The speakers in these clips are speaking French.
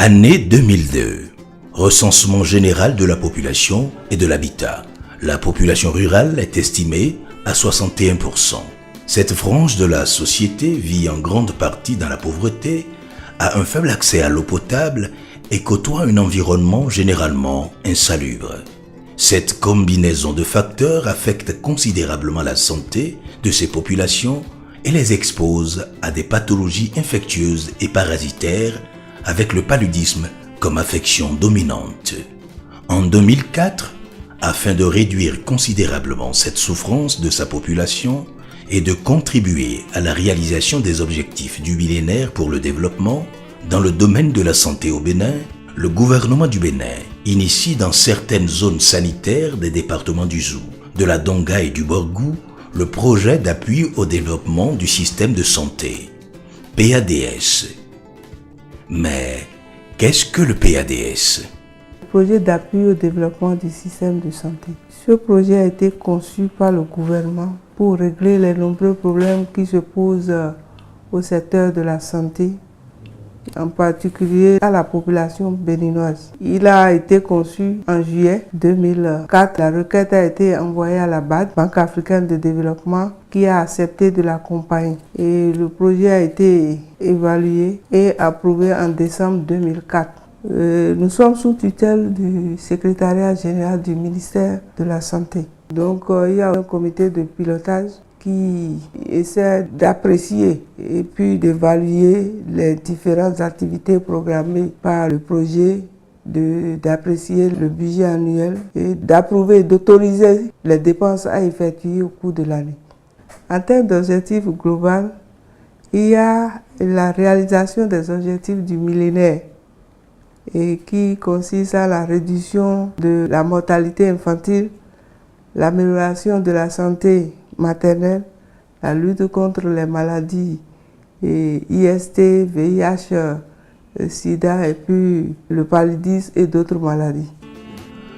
Année 2002. Recensement général de la population et de l'habitat. La population rurale est estimée à 61%. Cette frange de la société vit en grande partie dans la pauvreté, a un faible accès à l'eau potable et côtoie un environnement généralement insalubre. Cette combinaison de facteurs affecte considérablement la santé de ces populations et les expose à des pathologies infectieuses et parasitaires avec le paludisme comme affection dominante. En 2004, afin de réduire considérablement cette souffrance de sa population et de contribuer à la réalisation des objectifs du millénaire pour le développement, dans le domaine de la santé au Bénin, le gouvernement du Bénin initie dans certaines zones sanitaires des départements du Zou, de la Donga et du Borgou, le projet d'appui au développement du système de santé, PADS. Mais qu'est-ce que le PADS ? Projet d'appui au développement du système de santé. Ce projet a été conçu par le gouvernement pour régler les nombreux problèmes qui se posent au secteur de la santé, en particulier à la population béninoise. Il a été conçu en juillet 2004. La requête a été envoyée à la BAD, Banque africaine de développement, qui a accepté de l'accompagner. Et le projet a été évalué et approuvé en décembre 2004. Nous sommes sous tutelle du secrétariat général du ministère de la Santé. Donc il y a un comité de pilotage qui essaie d'apprécier et puis d'évaluer les différentes activités programmées par le projet, d'apprécier le budget annuel et d'approuver et d'autoriser les dépenses à effectuer au cours de l'année. En termes d'objectifs globaux, il y a la réalisation des objectifs du millénaire et qui consiste à la réduction de la mortalité infantile, l'amélioration de la santé maternelle, la lutte contre les maladies IST, VIH, SIDA et puis le paludisme et d'autres maladies.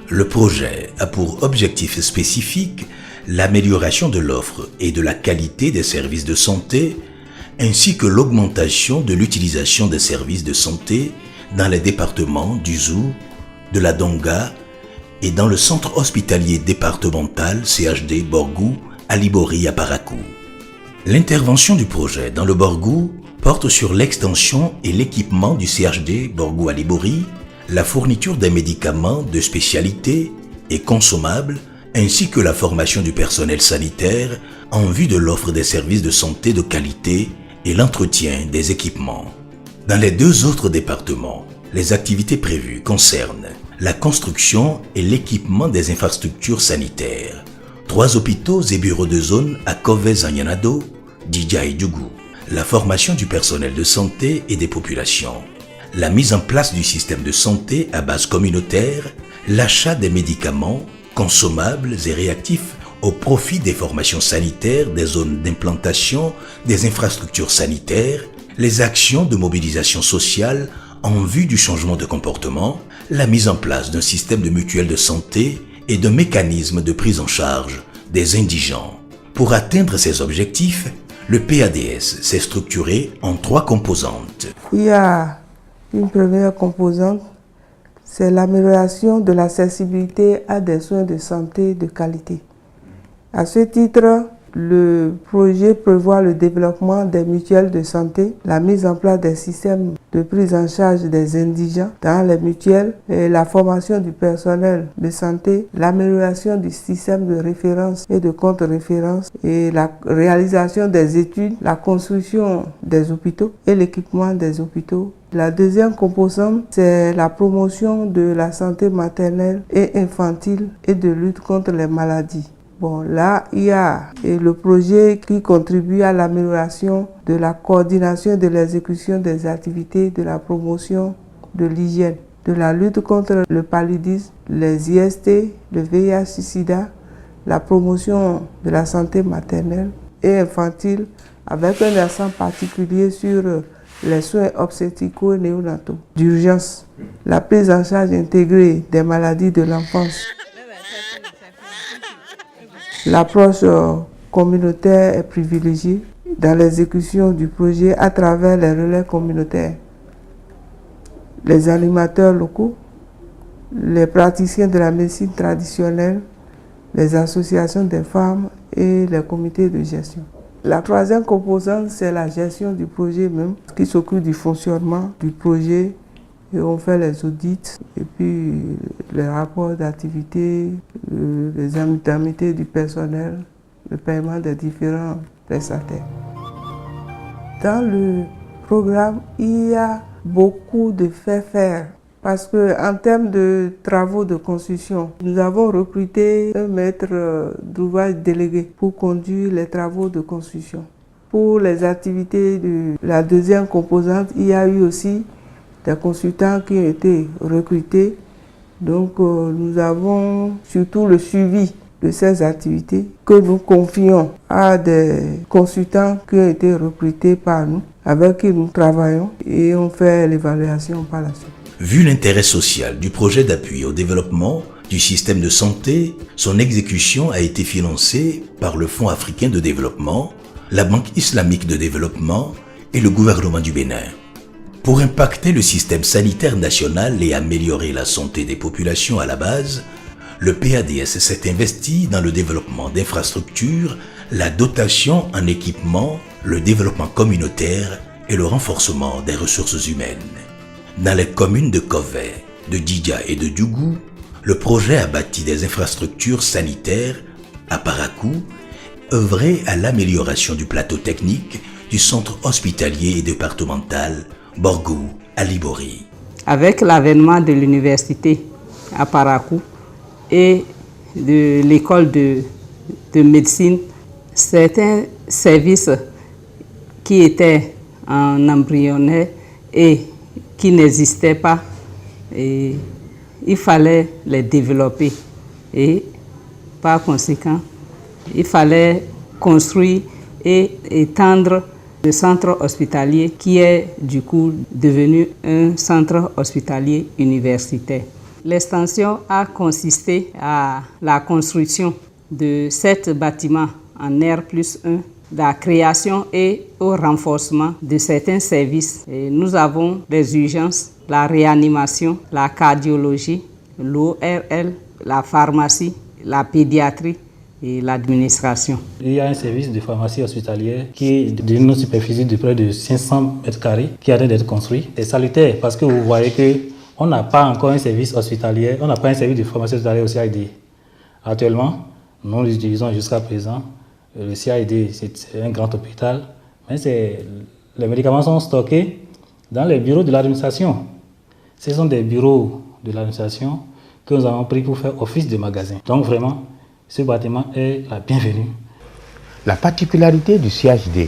Le projet a pour objectif spécifique l'amélioration de l'offre et de la qualité des services de santé, ainsi que l'augmentation de l'utilisation des services de santé dans les départements du Zou, de la Donga et dans le centre hospitalier départemental CHD Borgou à Libori à Parakou. L'intervention du projet dans le Borgou porte sur l'extension et l'équipement du CHD Borgou à Libori, la fourniture des médicaments de spécialité et consommables, ainsi que la formation du personnel sanitaire en vue de l'offre des services de santé de qualité et l'entretien des équipements. Dans les deux autres départements, les activités prévues concernent la construction et l'équipement des infrastructures sanitaires, 3 hôpitaux et bureaux de zone à Kovez-Anyanado, Didja et Djougou, la formation du personnel de santé et des populations, la mise en place du système de santé à base communautaire, l'achat des médicaments, consommables et réactifs au profit des formations sanitaires, des zones d'implantation, des infrastructures sanitaires, les actions de mobilisation sociale en vue du changement de comportement, la mise en place d'un système de mutuelle de santé et d'un mécanisme de prise en charge des indigents. Pour atteindre ces objectifs, le PADS s'est structuré en 3 composantes. Il y a une première composante, c'est l'amélioration de l'accessibilité à des soins de santé de qualité. À ce titre, le projet prévoit le développement des mutuelles de santé, la mise en place des systèmes de prise en charge des indigents dans les mutuelles, et la formation du personnel de santé, l'amélioration du système de référence et de contre-référence et la réalisation des études, la construction des hôpitaux et l'équipement des hôpitaux. La deuxième composante, c'est la promotion de la santé maternelle et infantile et de lutte contre les maladies. Bon, là, il y a le projet qui contribue à l'amélioration de la coordination et de l'exécution des activités de la promotion de l'hygiène, de la lutte contre le paludisme, les IST, le VIH-Sida, la promotion de la santé maternelle et infantile, avec un accent particulier sur les soins obstétricaux et néonataux d'urgence, la prise en charge intégrée des maladies de l'enfance. L'approche communautaire est privilégiée dans l'exécution du projet à travers les relais communautaires. les animateurs locaux, les praticiens de la médecine traditionnelle, les associations des femmes et les comités de gestion. La troisième composante, c'est la gestion du projet même, qui s'occupe du fonctionnement du projet. Et on fait les audits et puis les rapports d'activité, les indemnités du personnel, le paiement des différents prestataires. Dans le programme, il y a beaucoup de faits faire. Parce qu'en termes de travaux de construction, nous avons recruté un maître d'ouvrage délégué pour conduire les travaux de construction. Pour les activités de la deuxième composante, il y a eu aussi des consultants qui ont été recrutés. Donc nous avons surtout le suivi de ces activités que nous confions à des consultants qui ont été recrutés par nous, avec qui nous travaillons et on fait l'évaluation par la suite. Vu l'intérêt social du projet d'appui au développement du système de santé, son exécution a été financée par le Fonds africain de développement, la Banque islamique de développement et le gouvernement du Bénin. Pour impacter le système sanitaire national et améliorer la santé des populations à la base, le PADS s'est investi dans le développement d'infrastructures, la dotation en équipement, le développement communautaire et le renforcement des ressources humaines. Dans les communes de Kovey, de Djidja et de Djougou, le projet a bâti des infrastructures sanitaires à Parakou, œuvré à l'amélioration du plateau technique du centre hospitalier et départemental Borgou à Libori. Avec l'avènement de l'université à Parakou et de l'école de médecine, certains services qui étaient en embryonnaire et qui n'existaient pas, et il fallait les développer et par conséquent, il fallait construire et étendre le centre hospitalier qui est du coup devenu un centre hospitalier universitaire. L'extension a consisté à la construction de 7 bâtiments en R+1, la création et au renforcement de certains services. Et nous avons les urgences, la réanimation, la cardiologie, l'ORL, la pharmacie, la pédiatrie et l'administration. Il y a un service de pharmacie hospitalière qui est d'une superficie de près de 500 m², qui a d'être construit. C'est salutaire parce que vous voyez qu'on n'a pas encore un service hospitalier, on n'a pas un service de pharmacie hospitalière au CID. Actuellement, nous l'utilisons jusqu'à présent. Le CID, c'est un grand hôpital, mais les médicaments sont stockés dans les bureaux de l'administration. Ce sont des bureaux de l'administration que nous avons pris pour faire office de magasin. Donc vraiment, ce bâtiment est la bienvenue. La particularité du CHD,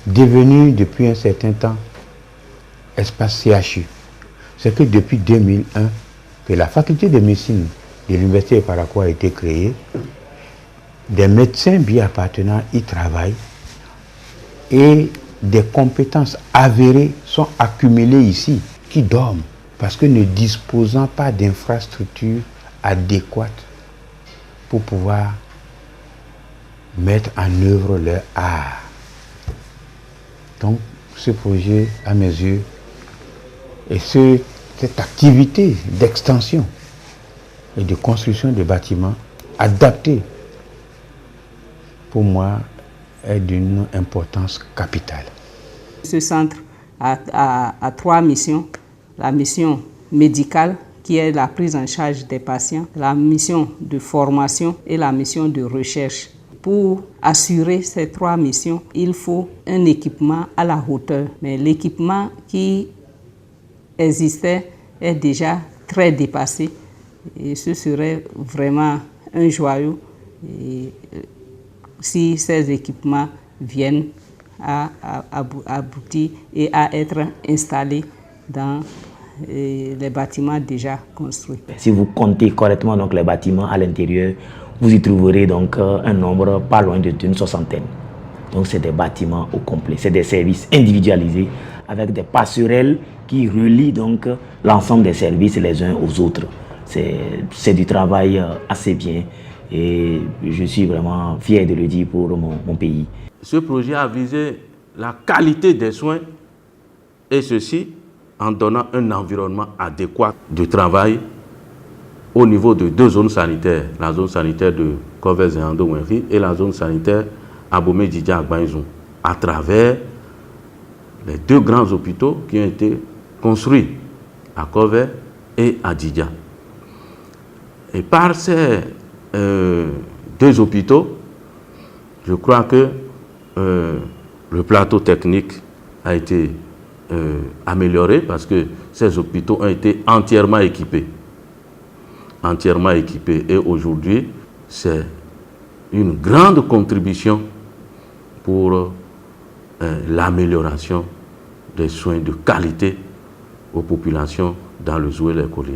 devenu depuis un certain temps espace CHU, c'est que depuis 2001, que la faculté de médecine de l'université de Parakou a été créée. Des médecins bien appartenants y travaillent et des compétences avérées sont accumulées ici, qui dorment parce que ne disposant pas d'infrastructures adéquates pour pouvoir mettre en œuvre leur art. Donc ce projet, à mes yeux, et cette activité d'extension et de construction de bâtiments adaptés, pour moi, est d'une importance capitale. Ce centre a 3 missions. La mission médicale, qui est la prise en charge des patients, la mission de formation et la mission de recherche. Pour assurer ces 3 missions, il faut un équipement à la hauteur. Mais l'équipement qui existait est déjà très dépassé. Et ce serait vraiment un joyau si ces équipements viennent à aboutir et à être installés dans les bâtiments déjà construits. Si vous comptez correctement donc les bâtiments à l'intérieur, vous y trouverez donc un nombre pas loin d'une 60aine. Donc c'est des bâtiments au complet, c'est des services individualisés avec des passerelles qui relient donc l'ensemble des services les uns aux autres. C'est du travail assez bien et je suis vraiment fier de le dire pour mon pays. Ce projet a visé la qualité des soins et ceci en donnant un environnement adéquat de travail au niveau de 2 zones sanitaires, la zone sanitaire de Kovès et Ando-Wenri et la zone sanitaire Abomey-Djidja-Agbaïzoum, à travers les 2 grands hôpitaux qui ont été construits à Kovès et à Djidja. Et par ces 2 hôpitaux, je crois que le plateau technique a été amélioré parce que ces hôpitaux ont été entièrement équipés. Et aujourd'hui, c'est une grande contribution pour l'amélioration des soins de qualité aux populations dans le Zouélé-Koli.